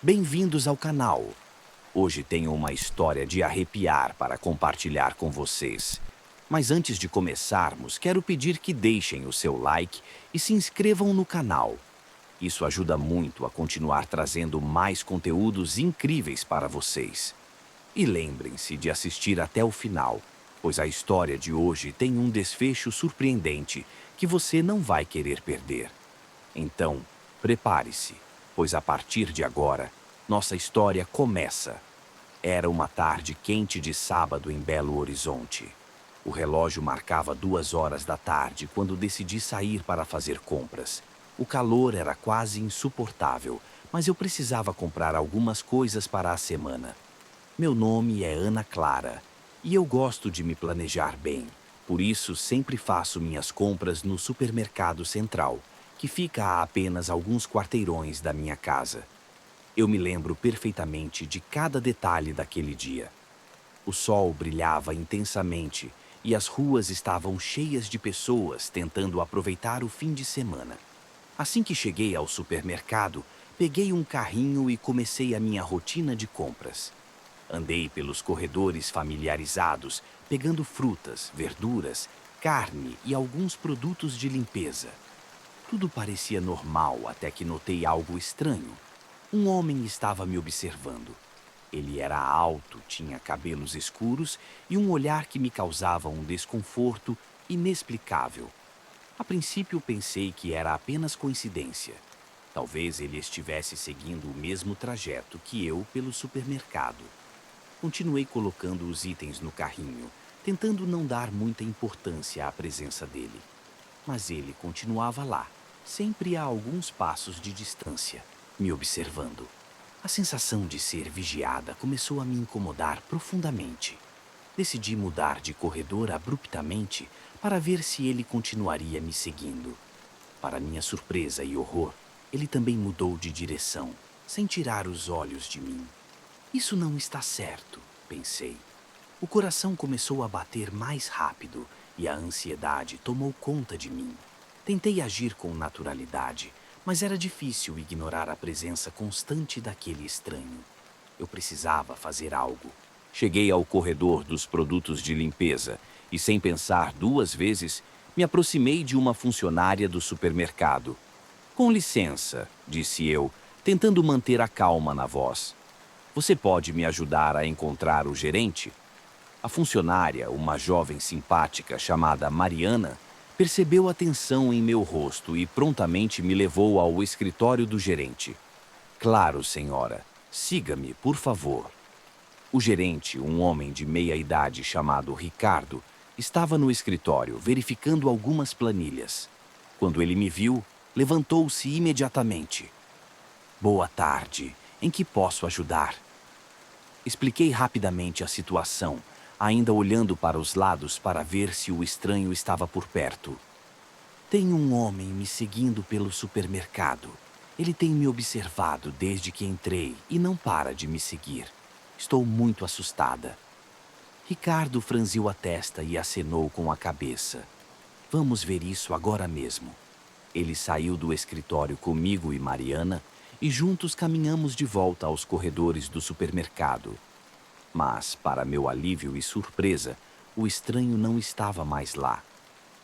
Bem-vindos ao canal. Hoje tenho uma história de arrepiar para compartilhar com vocês. Mas antes de começarmos, quero pedir que deixem o seu like e se inscrevam no canal. Isso ajuda muito a continuar trazendo mais conteúdos incríveis para vocês. E lembrem-se de assistir até o final, pois a história de hoje tem um desfecho surpreendente que você não vai querer perder. Então, prepare-se, pois a partir de agora, nossa história começa. Era uma tarde quente de sábado em Belo Horizonte. O relógio marcava 2 horas da tarde quando decidi sair para fazer compras. O calor era quase insuportável, mas eu precisava comprar algumas coisas para a semana. Meu nome é Ana Clara e eu gosto de me planejar bem. Por isso, sempre faço minhas compras no supermercado central, que fica a apenas alguns quarteirões da minha casa. Eu me lembro perfeitamente de cada detalhe daquele dia. O sol brilhava intensamente e as ruas estavam cheias de pessoas tentando aproveitar o fim de semana. Assim que cheguei ao supermercado, peguei um carrinho e comecei a minha rotina de compras. Andei pelos corredores familiarizados, pegando frutas, verduras, carne e alguns produtos de limpeza. Tudo parecia normal até que notei algo estranho. Um homem estava me observando. Ele era alto, tinha cabelos escuros e um olhar que me causava um desconforto inexplicável. A princípio pensei que era apenas coincidência. Talvez ele estivesse seguindo o mesmo trajeto que eu pelo supermercado. Continuei colocando os itens no carrinho, tentando não dar muita importância à presença dele. Mas ele continuava lá, sempre a alguns passos de distância, me observando. A sensação de ser vigiada começou a me incomodar profundamente. Decidi mudar de corredor abruptamente para ver se ele continuaria me seguindo. Para minha surpresa e horror, ele também mudou de direção, sem tirar os olhos de mim. Isso não está certo, pensei. O coração começou a bater mais rápido e a ansiedade tomou conta de mim. Tentei agir com naturalidade, mas era difícil ignorar a presença constante daquele estranho. Eu precisava fazer algo. Cheguei ao corredor dos produtos de limpeza e, sem pensar 2 vezes, me aproximei de uma funcionária do supermercado. Com licença, disse eu, tentando manter a calma na voz. Você pode me ajudar a encontrar o gerente? A funcionária, uma jovem simpática chamada Mariana, percebeu a tensão em meu rosto e prontamente me levou ao escritório do gerente. Claro, senhora. Siga-me, por favor. O gerente, um homem de meia-idade chamado Ricardo, estava no escritório verificando algumas planilhas. Quando ele me viu, levantou-se imediatamente. Boa tarde. Em que posso ajudar? Expliquei rapidamente a situação, ainda olhando para os lados para ver se o estranho estava por perto. Tem um homem me seguindo pelo supermercado. Ele tem me observado desde que entrei e não para de me seguir. Estou muito assustada. Ricardo franziu a testa e acenou com a cabeça. Vamos ver isso agora mesmo. Ele saiu do escritório comigo e Mariana e juntos caminhamos de volta aos corredores do supermercado. Mas, para meu alívio e surpresa, o estranho não estava mais lá.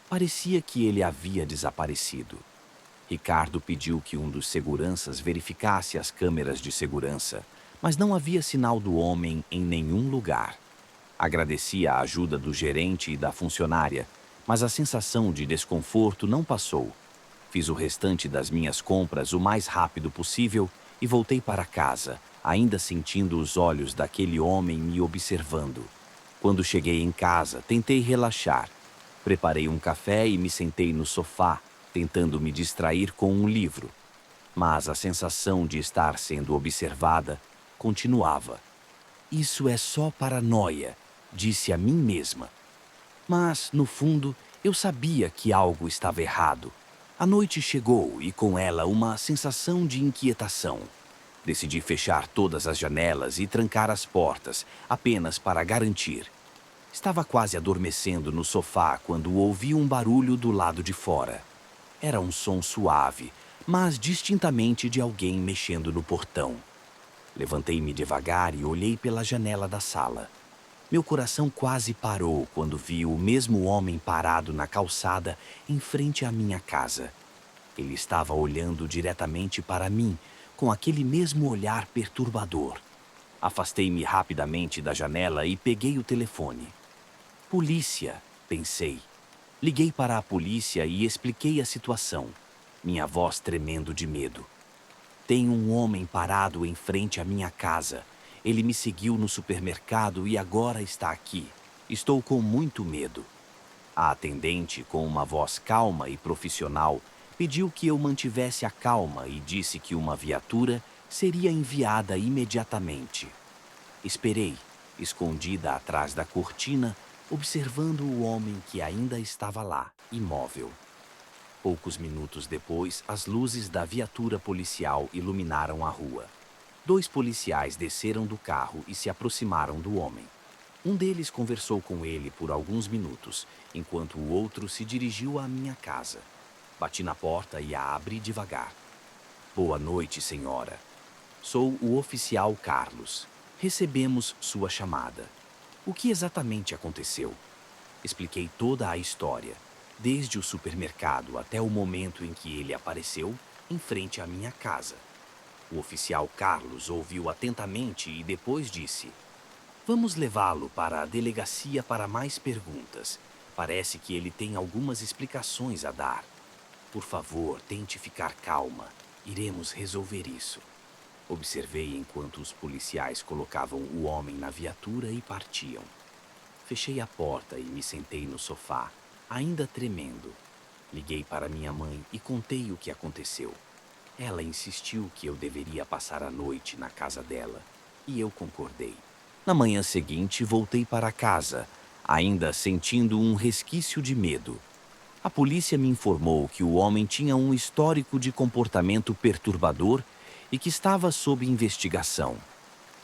Parecia que ele havia desaparecido. Ricardo pediu que um dos seguranças verificasse as câmeras de segurança, mas não havia sinal do homem em nenhum lugar. Agradeci a ajuda do gerente e da funcionária, mas a sensação de desconforto não passou. Fiz o restante das minhas compras o mais rápido possível e voltei para casa, ainda sentindo os olhos daquele homem me observando. Quando cheguei em casa, tentei relaxar. Preparei um café e me sentei no sofá, tentando me distrair com um livro. Mas a sensação de estar sendo observada continuava. Isso é só paranoia, disse a mim mesma. Mas, no fundo, eu sabia que algo estava errado. A noite chegou e com ela uma sensação de inquietação. Decidi fechar todas as janelas e trancar as portas, apenas para garantir. Estava quase adormecendo no sofá quando ouvi um barulho do lado de fora. Era um som suave, mas distintamente de alguém mexendo no portão. Levantei-me devagar e olhei pela janela da sala. Meu coração quase parou quando vi o mesmo homem parado na calçada em frente à minha casa. Ele estava olhando diretamente para mim, com aquele mesmo olhar perturbador. Afastei-me rapidamente da janela e peguei o telefone. Polícia, pensei. Liguei para a polícia e expliquei a situação, minha voz tremendo de medo. Tem um homem parado em frente à minha casa. Ele me seguiu no supermercado e agora está aqui. Estou com muito medo. A atendente, com uma voz calma e profissional, pediu que eu mantivesse a calma e disse que uma viatura seria enviada imediatamente. Esperei, escondida atrás da cortina, observando o homem que ainda estava lá, imóvel. Poucos minutos depois, as luzes da viatura policial iluminaram a rua. 2 policiais desceram do carro e se aproximaram do homem. Um deles conversou com ele por alguns minutos, enquanto o outro se dirigiu à minha casa. Bati na porta e a abri devagar. Boa noite, senhora. Sou o oficial Carlos. Recebemos sua chamada. O que exatamente aconteceu? Expliquei toda a história, desde o supermercado até o momento em que ele apareceu em frente à minha casa. O oficial Carlos ouviu atentamente e depois disse: Vamos levá-lo para a delegacia para mais perguntas. Parece que ele tem algumas explicações a dar. Por favor, tente ficar calma. Iremos resolver isso. Observei enquanto os policiais colocavam o homem na viatura e partiam. Fechei a porta e me sentei no sofá, ainda tremendo. Liguei para minha mãe e contei o que aconteceu. Ela insistiu que eu deveria passar a noite na casa dela, e eu concordei. Na manhã seguinte, voltei para casa, ainda sentindo um resquício de medo. A polícia me informou que o homem tinha um histórico de comportamento perturbador e que estava sob investigação.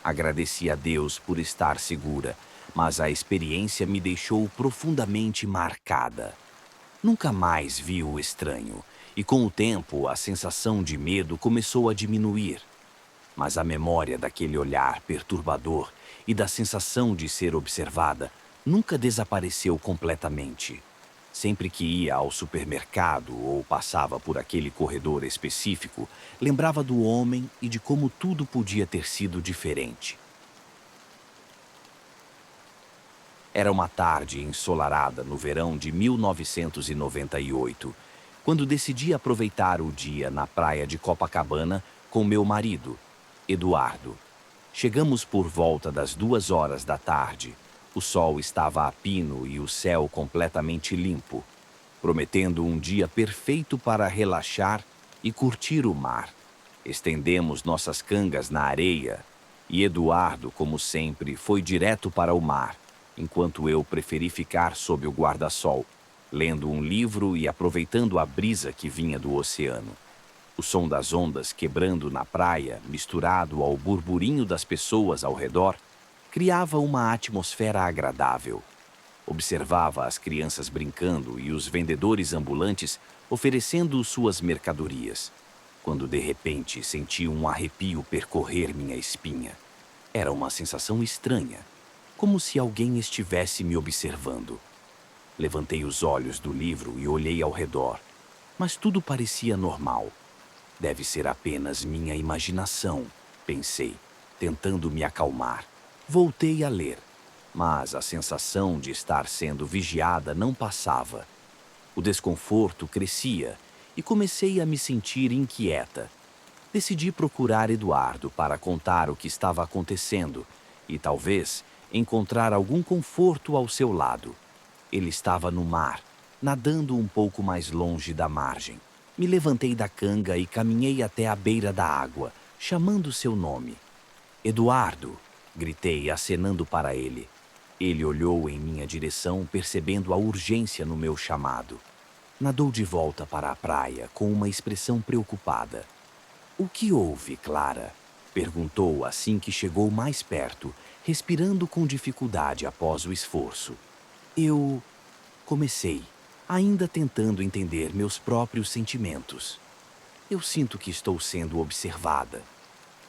Agradeci a Deus por estar segura, mas a experiência me deixou profundamente marcada. Nunca mais vi o estranho, e com o tempo a sensação de medo começou a diminuir. Mas a memória daquele olhar perturbador e da sensação de ser observada nunca desapareceu completamente. Sempre que ia ao supermercado ou passava por aquele corredor específico, lembrava do homem e de como tudo podia ter sido diferente. Era uma tarde ensolarada no verão de 1998, quando decidi aproveitar o dia na praia de Copacabana com meu marido, Eduardo. Chegamos por volta das 2 horas da tarde. O sol estava a pino e o céu completamente limpo, prometendo um dia perfeito para relaxar e curtir o mar. Estendemos nossas cangas na areia e Eduardo, como sempre, foi direto para o mar, enquanto eu preferi ficar sob o guarda-sol, lendo um livro e aproveitando a brisa que vinha do oceano. O som das ondas quebrando na praia, misturado ao burburinho das pessoas ao redor, criava uma atmosfera agradável. Observava as crianças brincando e os vendedores ambulantes oferecendo suas mercadorias, quando de repente senti um arrepio percorrer minha espinha. Era uma sensação estranha, como se alguém estivesse me observando. Levantei os olhos do livro e olhei ao redor, mas tudo parecia normal. Deve ser apenas minha imaginação, pensei, tentando me acalmar. Voltei a ler, mas a sensação de estar sendo vigiada não passava. O desconforto crescia e comecei a me sentir inquieta. Decidi procurar Eduardo para contar o que estava acontecendo e, talvez, encontrar algum conforto ao seu lado. Ele estava no mar, nadando um pouco mais longe da margem. Me levantei da canga e caminhei até a beira da água, chamando seu nome. Eduardo! Gritei, acenando para ele. Ele olhou em minha direção, percebendo a urgência no meu chamado. Nadou de volta para a praia, com uma expressão preocupada. O que houve, Clara? Perguntou assim que chegou mais perto, respirando com dificuldade após o esforço. Eu... comecei, ainda tentando entender meus próprios sentimentos. Eu sinto que estou sendo observada.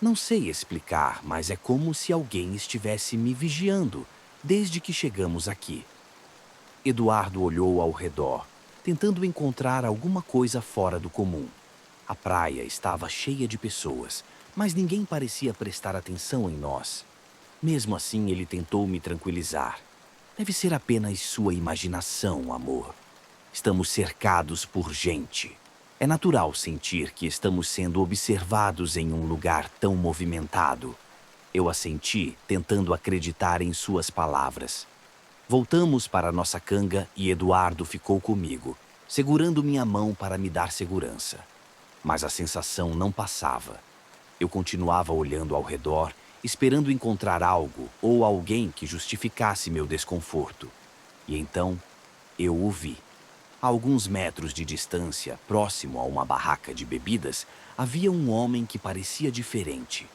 Não sei explicar, mas é como se alguém estivesse me vigiando desde que chegamos aqui. Eduardo olhou ao redor, tentando encontrar alguma coisa fora do comum. A praia estava cheia de pessoas, mas ninguém parecia prestar atenção em nós. Mesmo assim, ele tentou me tranquilizar. Deve ser apenas sua imaginação, amor. Estamos cercados por gente. É natural sentir que estamos sendo observados em um lugar tão movimentado. Eu assenti, tentando acreditar em suas palavras. Voltamos para nossa canga e Eduardo ficou comigo, segurando minha mão para me dar segurança. Mas a sensação não passava. Eu continuava olhando ao redor, esperando encontrar algo ou alguém que justificasse meu desconforto. E então, eu o vi. A alguns metros de distância, próximo a uma barraca de bebidas, havia um homem que parecia diferente.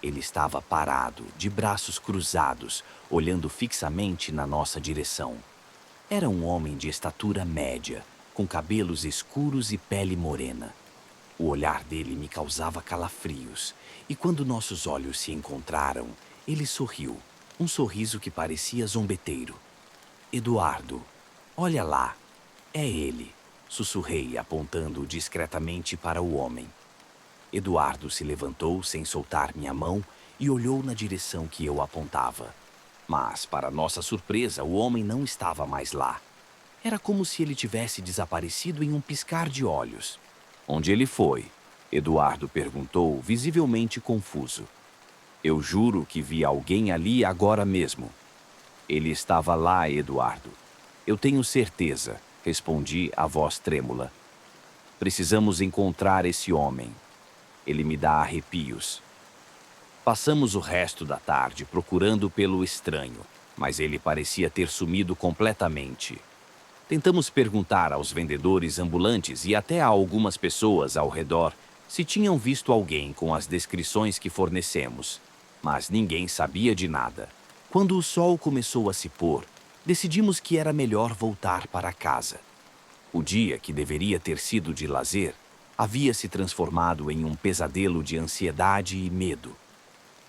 Ele estava parado, de braços cruzados, olhando fixamente na nossa direção. Era um homem de estatura média, com cabelos escuros e pele morena. O olhar dele me causava calafrios, e quando nossos olhos se encontraram, ele sorriu, um sorriso que parecia zombeteiro. Eduardo, olha lá, é ele, sussurrei, apontando discretamente para o homem. Eduardo se levantou sem soltar minha mão e olhou na direção que eu apontava. Mas, para nossa surpresa, o homem não estava mais lá. Era como se ele tivesse desaparecido em um piscar de olhos. Onde ele foi? Eduardo perguntou, visivelmente confuso. Eu juro que vi alguém ali agora mesmo. Ele estava lá, Eduardo. Eu tenho certeza, respondi, a voz trêmula. Precisamos encontrar esse homem. Ele me dá arrepios. Passamos o resto da tarde procurando pelo estranho, mas ele parecia ter sumido completamente. Tentamos perguntar aos vendedores ambulantes e até a algumas pessoas ao redor se tinham visto alguém com as descrições que fornecemos, mas ninguém sabia de nada. Quando o sol começou a se pôr, decidimos que era melhor voltar para casa. O dia, que deveria ter sido de lazer, havia se transformado em um pesadelo de ansiedade e medo.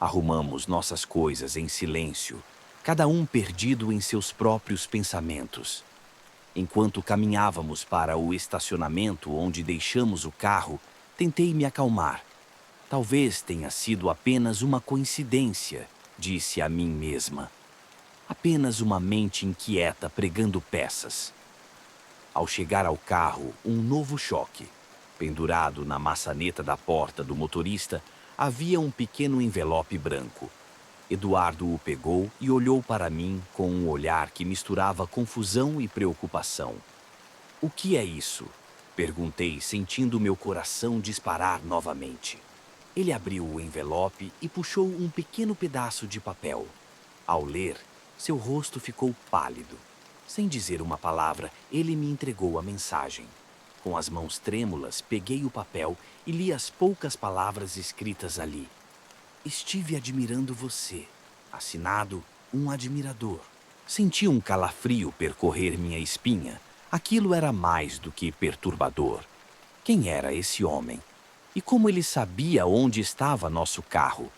Arrumamos nossas coisas em silêncio, cada um perdido em seus próprios pensamentos. Enquanto caminhávamos para o estacionamento onde deixamos o carro, tentei me acalmar. Talvez tenha sido apenas uma coincidência, disse a mim mesma. Apenas uma mente inquieta pregando peças. Ao chegar ao carro, um novo choque. Pendurado na maçaneta da porta do motorista, havia um pequeno envelope branco. Eduardo o pegou e olhou para mim com um olhar que misturava confusão e preocupação. O que é isso? Perguntei, sentindo meu coração disparar novamente. Ele abriu o envelope e puxou um pequeno pedaço de papel. Ao ler, seu rosto ficou pálido. Sem dizer uma palavra, ele me entregou a mensagem. Com as mãos trêmulas, peguei o papel e li as poucas palavras escritas ali. Estive admirando você. Assinado, um admirador. Senti um calafrio percorrer minha espinha. Aquilo era mais do que perturbador. Quem era esse homem? E como ele sabia onde estava nosso carro?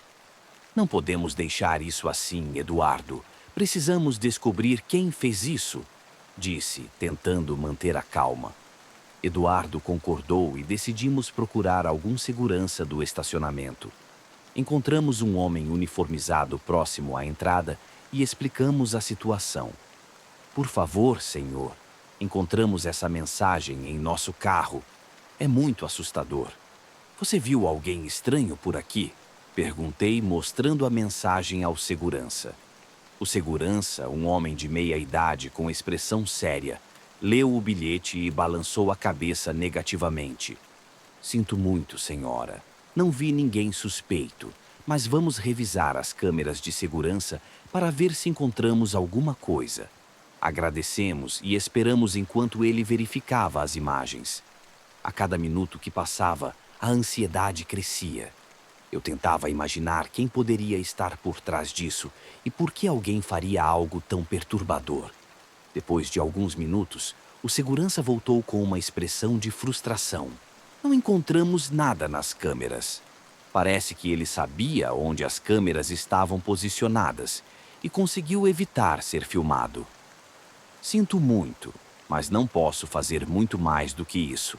Não podemos deixar isso assim, Eduardo. Precisamos descobrir quem fez isso, disse, tentando manter a calma. Eduardo concordou e decidimos procurar algum segurança do estacionamento. Encontramos um homem uniformizado próximo à entrada e explicamos a situação. Por favor, senhor, encontramos essa mensagem em nosso carro. É muito assustador. Você viu alguém estranho por aqui? Perguntei, mostrando a mensagem ao segurança. O segurança, um homem de meia idade com expressão séria, leu o bilhete e balançou a cabeça negativamente. Sinto muito, senhora. Não vi ninguém suspeito, mas vamos revisar as câmeras de segurança para ver se encontramos alguma coisa. Agradecemos e esperamos enquanto ele verificava as imagens. A cada minuto que passava, a ansiedade crescia. Eu tentava imaginar quem poderia estar por trás disso e por que alguém faria algo tão perturbador. Depois de alguns minutos, o segurança voltou com uma expressão de frustração. Não encontramos nada nas câmeras. Parece que ele sabia onde as câmeras estavam posicionadas e conseguiu evitar ser filmado. Sinto muito, mas não posso fazer muito mais do que isso.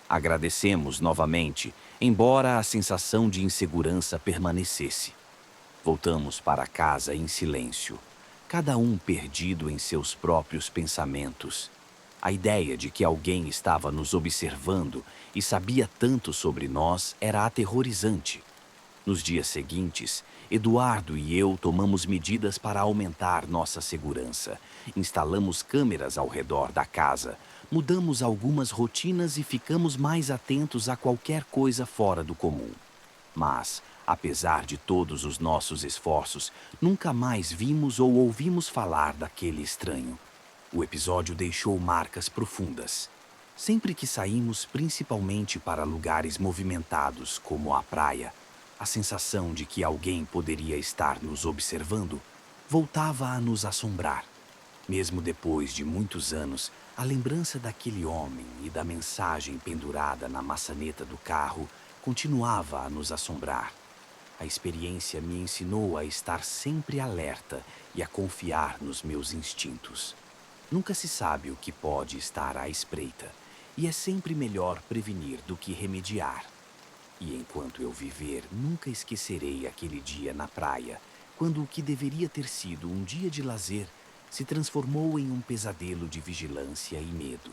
Agradecemos novamente, embora a sensação de insegurança permanecesse. Voltamos para casa em silêncio, cada um perdido em seus próprios pensamentos. A ideia de que alguém estava nos observando e sabia tanto sobre nós era aterrorizante. Nos dias seguintes, Eduardo e eu tomamos medidas para aumentar nossa segurança. Instalamos câmeras ao redor da casa, mudamos algumas rotinas e ficamos mais atentos a qualquer coisa fora do comum. Mas, apesar de todos os nossos esforços, nunca mais vimos ou ouvimos falar daquele estranho. O episódio deixou marcas profundas. Sempre que saímos, principalmente para lugares movimentados, como a praia, a sensação de que alguém poderia estar nos observando voltava a nos assombrar. Mesmo depois de muitos anos, a lembrança daquele homem e da mensagem pendurada na maçaneta do carro continuava a nos assombrar. A experiência me ensinou a estar sempre alerta e a confiar nos meus instintos. Nunca se sabe o que pode estar à espreita, e é sempre melhor prevenir do que remediar. E enquanto eu viver, nunca esquecerei aquele dia na praia, quando o que deveria ter sido um dia de lazer se transformou em um pesadelo de vigilância e medo.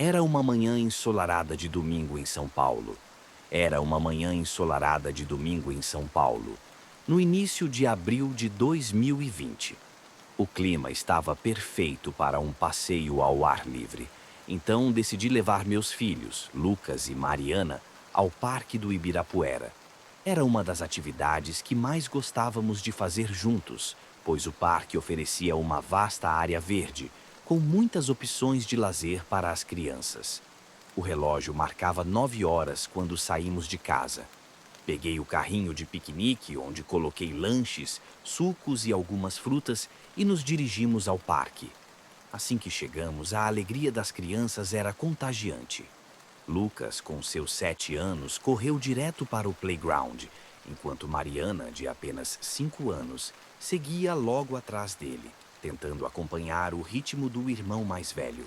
Era uma manhã ensolarada de domingo em São Paulo. Era uma manhã ensolarada de domingo em São Paulo, no início de abril de 2020. O clima estava perfeito para um passeio ao ar livre, então decidi levar meus filhos, Lucas e Mariana, ao Parque do Ibirapuera. Era uma das atividades que mais gostávamos de fazer juntos, pois o parque oferecia uma vasta área verde, com muitas opções de lazer para as crianças. O relógio marcava 9 horas quando saímos de casa. Peguei o carrinho de piquenique, onde coloquei lanches, sucos e algumas frutas, e nos dirigimos ao parque. Assim que chegamos, a alegria das crianças era contagiante. Lucas, com seus 7 anos, correu direto para o playground, enquanto Mariana, de apenas 5 anos, seguia logo atrás dele, tentando acompanhar o ritmo do irmão mais velho.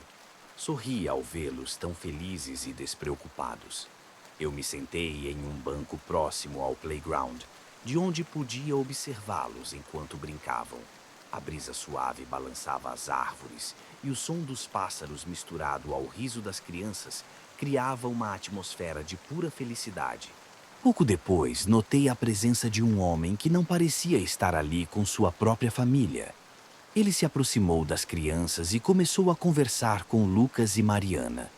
Sorri ao vê-los tão felizes e despreocupados. Eu me sentei em um banco próximo ao playground, de onde podia observá-los enquanto brincavam. A brisa suave balançava as árvores e o som dos pássaros misturado ao riso das crianças criava uma atmosfera de pura felicidade. Pouco depois, notei a presença de um homem que não parecia estar ali com sua própria família. Ele se aproximou das crianças e começou a conversar com Lucas e Mariana.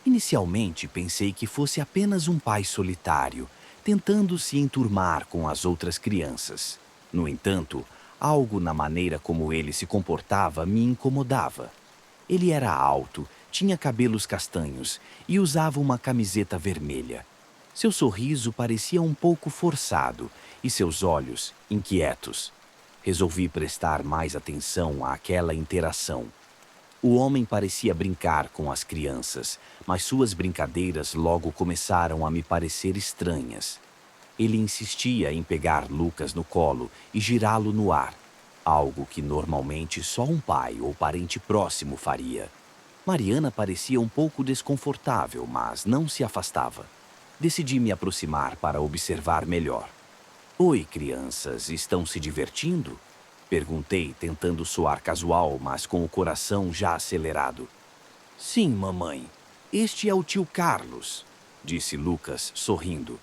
Inicialmente, pensei que fosse apenas um pai solitário, tentando se enturmar com as outras crianças. No entanto, algo na maneira como ele se comportava me incomodava. Ele era alto, tinha cabelos castanhos e usava uma camiseta vermelha. Seu sorriso parecia um pouco forçado e seus olhos inquietos. Resolvi prestar mais atenção àquela interação. O homem parecia brincar com as crianças, mas suas brincadeiras logo começaram a me parecer estranhas. Ele insistia em pegar Lucas no colo e girá-lo no ar, algo que normalmente só um pai ou parente próximo faria. Mariana parecia um pouco desconfortável, mas não se afastava. Decidi me aproximar para observar melhor. Oi, crianças, estão se divertindo? Perguntei, tentando soar casual, mas com o coração já acelerado. Sim, mamãe. Este é o tio Carlos, disse Lucas, sorrindo.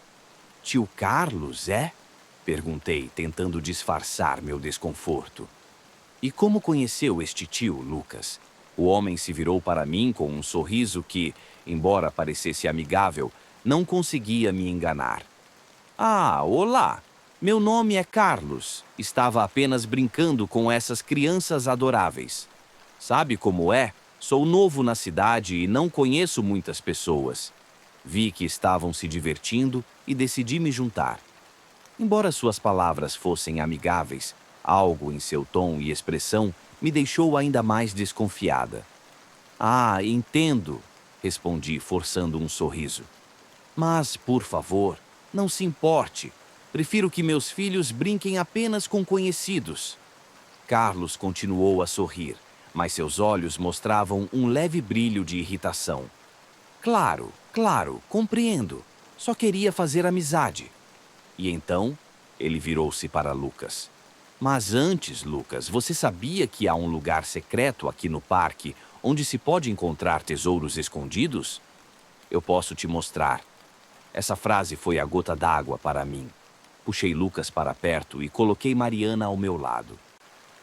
Tio Carlos, é? Perguntei, tentando disfarçar meu desconforto. E como conheceu este tio, Lucas? O homem se virou para mim com um sorriso que, embora parecesse amigável, não conseguia me enganar. Ah, olá! Meu nome é Carlos. Estava apenas brincando com essas crianças adoráveis. Sabe como é? Sou novo na cidade e não conheço muitas pessoas. Vi que estavam se divertindo e decidi me juntar. Embora suas palavras fossem amigáveis, algo em seu tom e expressão me deixou ainda mais desconfiada. Ah, entendo, respondi, forçando um sorriso. Mas, por favor, não se importe. Prefiro que meus filhos brinquem apenas com conhecidos. Carlos continuou a sorrir, mas seus olhos mostravam um leve brilho de irritação. Claro, claro, compreendo. Só queria fazer amizade. E então, ele virou-se para Lucas. Mas antes, Lucas, você sabia que há um lugar secreto aqui no parque onde se pode encontrar tesouros escondidos? Eu posso te mostrar. Essa frase foi a gota d'água para mim. Puxei Lucas para perto e coloquei Mariana ao meu lado.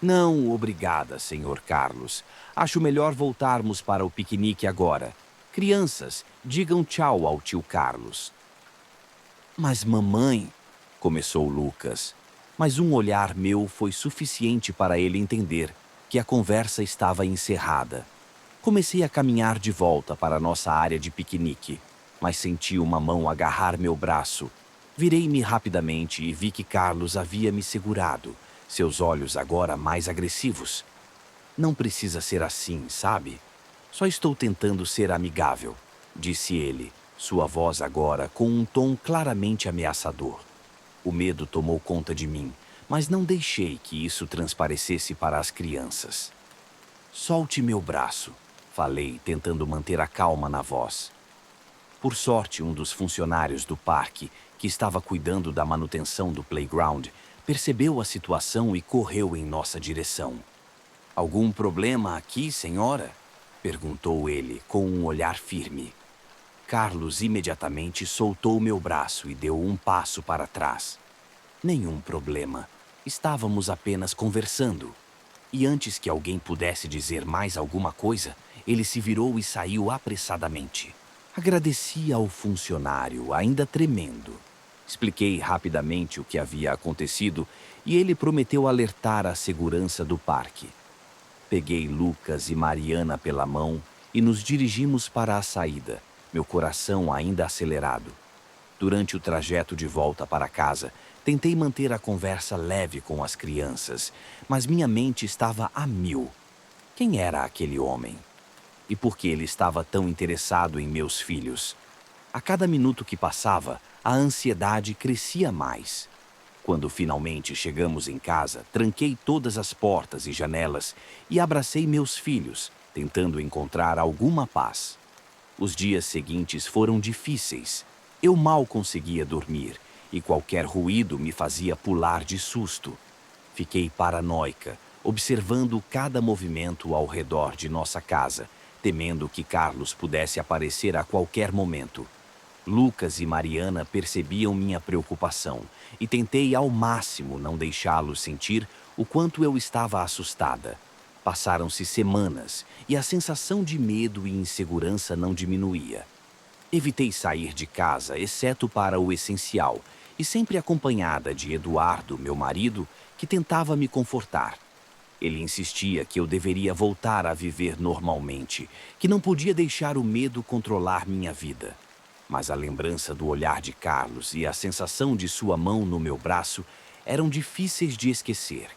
Não, obrigada, Senhor Carlos. Acho melhor voltarmos para o piquenique agora. Crianças, digam tchau ao tio Carlos. Mas mamãe, começou Lucas, mas um olhar meu foi suficiente para ele entender que a conversa estava encerrada. Comecei a caminhar de volta para nossa área de piquenique, mas senti uma mão agarrar meu braço. Virei-me rapidamente e vi que Carlos havia me segurado, seus olhos agora mais agressivos. Não precisa ser assim, sabe? Só estou tentando ser amigável, disse ele, sua voz agora com um tom claramente ameaçador. O medo tomou conta de mim, mas não deixei que isso transparecesse para as crianças. Solte meu braço, falei, tentando manter a calma na voz. Por sorte, um dos funcionários do parque, que estava cuidando da manutenção do playground, percebeu a situação e correu em nossa direção. Algum problema aqui, senhora? Perguntou ele, com um olhar firme. Carlos imediatamente soltou meu braço e deu um passo para trás. Nenhum problema. Estávamos apenas conversando. E antes que alguém pudesse dizer mais alguma coisa, ele se virou e saiu apressadamente. Agradeci ao funcionário, ainda tremendo. Expliquei rapidamente o que havia acontecido e ele prometeu alertar a segurança do parque. Peguei Lucas e Mariana pela mão e nos dirigimos para a saída, meu coração ainda acelerado. Durante o trajeto de volta para casa, tentei manter a conversa leve com as crianças, mas minha mente estava a mil. Quem era aquele homem? E por que ele estava tão interessado em meus filhos? A cada minuto que passava, a ansiedade crescia mais. Quando finalmente chegamos em casa, tranquei todas as portas e janelas e abracei meus filhos, tentando encontrar alguma paz. Os dias seguintes foram difíceis. Eu mal conseguia dormir e qualquer ruído me fazia pular de susto. Fiquei paranoica, observando cada movimento ao redor de nossa casa, temendo que Carlos pudesse aparecer a qualquer momento. Lucas e Mariana percebiam minha preocupação e tentei ao máximo não deixá-los sentir o quanto eu estava assustada. Passaram-se semanas e a sensação de medo e insegurança não diminuía. Evitei sair de casa, exceto para o essencial, e sempre acompanhada de Eduardo, meu marido, que tentava me confortar. Ele insistia que eu deveria voltar a viver normalmente, que não podia deixar o medo controlar minha vida. Mas a lembrança do olhar de Carlos e a sensação de sua mão no meu braço eram difíceis de esquecer.